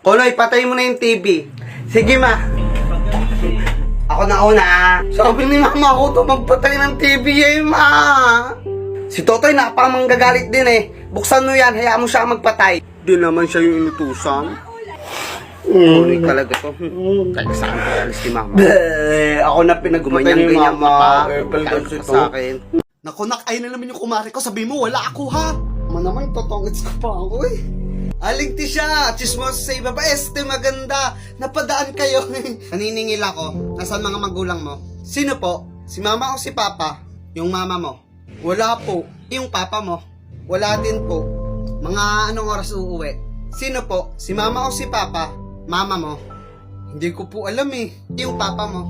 Konoy, patay mo na yung TV. Sige, ma. Ako na una. Sabi ni mama ako to magpatay ng TV eh, ma. Si Totoy napamanggagalit din eh. Buksan mo yan, hayaan mo siya magpatay. Di naman siya yung inutusan. Konoy talaga to. Kaya saan ko alis ni mama? Ako na pinaggumanyan-ganyan mo pa. Kaya ka sa akin. Naku, ay na naman yung kumari ko. Sabi mo, wala ako ha. Naman, totongits ko pa ako eh. Aling ti siya, chismos sa iba ba? Este maganda, napadaan kayo. Naniningil ako, nasaan mga magulang mo? Sino po? Si mama o si papa? Yung mama mo? Wala po. Yung papa mo? Wala din po. Mga anong oras uuwi? Sino po? Si mama o si papa? Mama mo? Hindi ko po alam eh. Yung papa mo?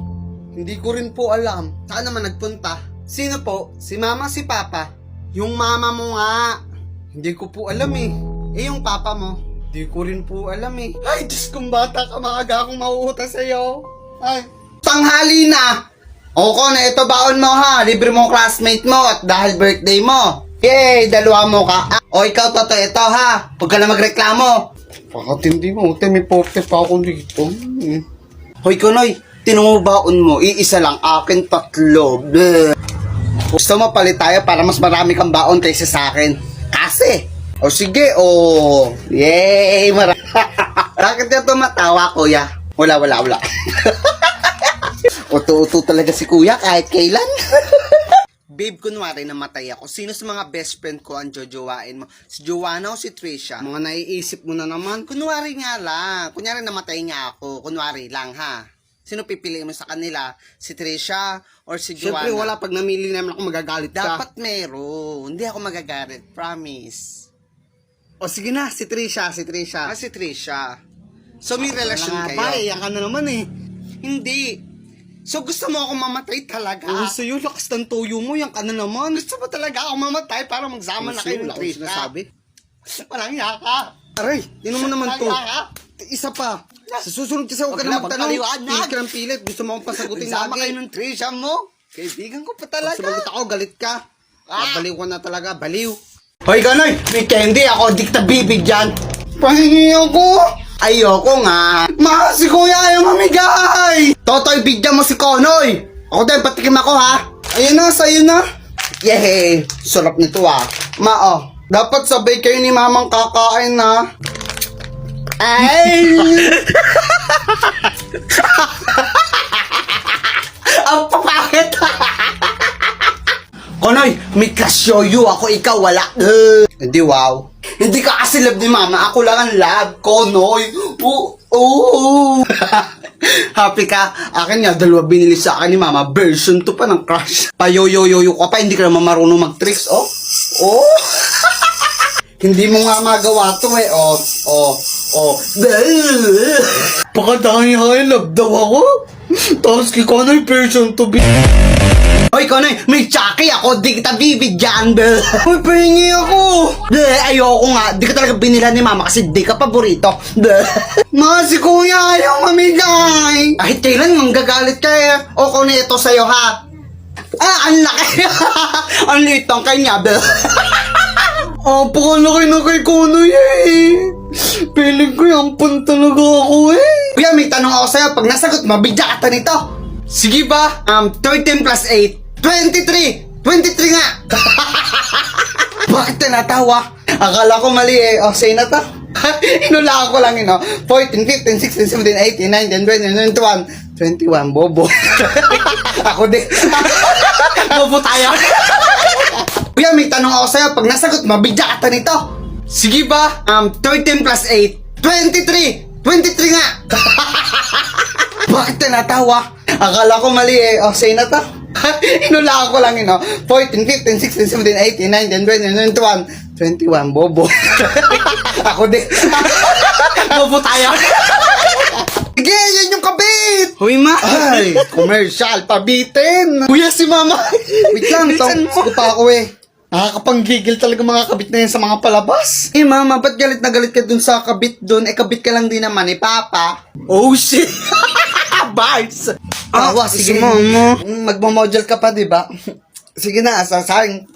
Hindi ko rin po alam. Saan naman nagpunta? Sino po? Si mama o si papa? Yung mama mo nga. Hindi ko po alam eh. Yung papa mo? Hindi ko rin po alam eh. Ay, Diyos kong bata ka, maaga akong mauuta sa'yo. Ay. Tanghali na! O na ito baon mo ha. Libre mo classmate mo at dahil birthday mo. Yay, dalawa mo ka. O ikaw toto, ito ha. Huwag ka na magreklamo. Pakatindi mo, may pocket pa ako dito. Hoy Konoy, tinong baon mo, iisa lang, akin tatlo. Bleh. Gusto mo palit tayo para mas marami kang baon kaysa sa akin. Kasi, o sige, yay, bakit na tumatawa, kuya? Wala. Uto-uto talaga si kuya kahit kailan. Babe, kunwari namatay ako, sino sa mga best friend ko ang jojowain mo? Si Joanna o si Trisha? Mga naiisip mo na naman. Kunwari nga lang. Kunyari namatay nga ako. Kunwari lang, ha? Sino pipiliin mo sa kanila? Si Trisha or si Joanna? Siyempre, wala. Pag namili naman ako, magagalit ka. Dapat meron. Hindi ako magagalit. Promise. O sige na, si Trisha. Si Trisha. So, may relasyon kayo. Iyak ka na naman eh. Hindi. So, gusto mo ako mamatay talaga? Oo, sa'yo, lakas ng tuyo mo. Yan ka na naman. Gusto mo talaga ako mamatay para magsama na kayo ng Trisha? Walang yaka. Aray, tinan mo naman to. Isa pa. Sa susunod kasi huwag ka na magtanong. Pilit ka ng pilit. Gusto mo akong pasagutin lagi. Sama kayo ng Trisha mo. Kaibigan ko pa talaga. Sumagot ako, galit ka. Baliw ko na talaga, baliw. Hoy Konoy, may candy ako, di kita bibigyan. Pahingi ako. Ayoko nga. Si kuya ayaw mamigay. Totoy, bigyan mo si Konoy. Ako din, patikim ako ha. Ayun na, sa'yo na. Yehey, sarap nito ah. Dapat sabay kayo ni mamang kakain na. Ay! Ang papakit! Konoy, may kasyoyo ako, ikaw wala. Hindi, wow. Hindi ka kasi love ni mama, ako lang ang love. Konoy. Happy ka? Akin nga, dalawa binili sa akin ni mama. Version 2 pa ng crush. Payoyoyoyo ka pa, hindi ka naman marunong mag-tricks, Hindi mo nga magawa to eh, Pakadami love daw ako. Tapos kay Konoy, version 2 Hoy Konoy, may tsaki ako, di kita bibigyan, Hoy, pahingi ako. Ayoko nga, di ka talaga binila ni mama kasi di ka paborito. Si kuya ayaw mamigay. Kahit kailan manggagalit ka eh. O Konoy, ito sa'yo ha. Ang laki. Ang liit ang kanya, pakalaki na kay Konoy eh. Piling ko yampun talaga ako eh. Kuya, may tanong ako sa'yo. Pag nasagot, mabigyan ka nito. Sige ba? 13 plus 8. 23 nga. Bakit tinatawa? Akala ko mali eh. Say na to. Inulaan ko lang 14, 15, 16, 17, 18, 19, 20, 21. Bobo. Ako din. Bobo tayo. Kuya, may tanong ako sa'yo. Pag nasagot, mabigyan ka nito. Sige ba? 13 plus 8. 23 nga. Bakit tinatawa? Akala ko mali eh. Say na to. Inulaan ko lang 14, 15, 16, 17, 18, 19, 20, 21. Bobo. Ako din. Bobo tayo. Sige, yan yung kabit. Huy ma. Ay, commercial. Pabitin. Kuya si mama. Wait lang. Gusto pa ako eh. Nakakapanggigil talaga mga kabit na yan sa mga palabas. Mama, ba't galit na galit ka dun sa kabit dun? Kabit ka lang din naman ni Papa. Oh, shit. Bars. Sige mo. Magmamodel ka pa, diba? Sige na, sasayang.